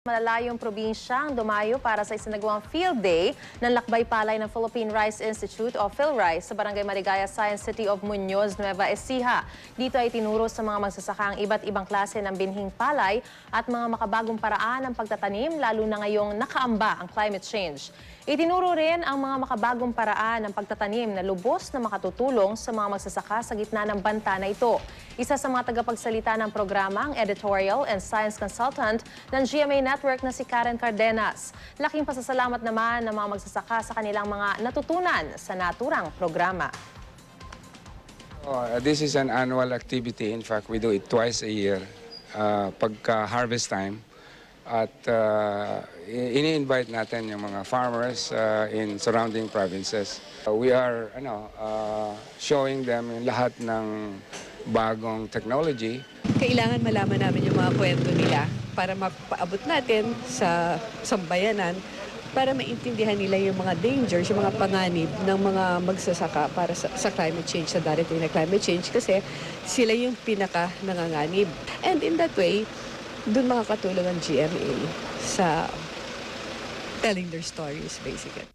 Malalayong probinsya ang dumayo para sa isinagawang field day ng Lakbay Palay ng Philippine Rice Institute o PhilRice sa Barangay Marigaya Science City of Muñoz, Nueva Ecija. Dito ay tinuro sa mga magsasaka ang iba't ibang klase ng binhing palay at mga makabagong paraan ng pagtatanim lalo na ngayong nakaamba ang climate change. Itinuro rin ang mga makabagong paraan ng pagtatanim na lubos na makatutulong sa mga magsasaka sa gitna ng banta na ito. Isa sa mga tagapagsalita ng programa ang editorial and science consultant ng GMA Network na si Karen Cardenas. Laking pasasalamat naman ng mga magsasaka sa kanilang mga natutunan sa naturang programa. This is an annual activity. In fact, we do it twice a year pagka-harvest time. At ini-invite natin yung mga farmers in surrounding provinces. We are showing them yung lahat ng bagong technology. Kailangan malaman namin yung mga kwento nila para mapaabot natin sa sambayanan para maintindihan nila yung mga dangers, yung mga panganib ng mga magsasaka para sa climate change, sa darating na climate change kasi sila yung pinaka nanganganib. And in that way, doon makakatulong ang GMA sa telling their stories basically.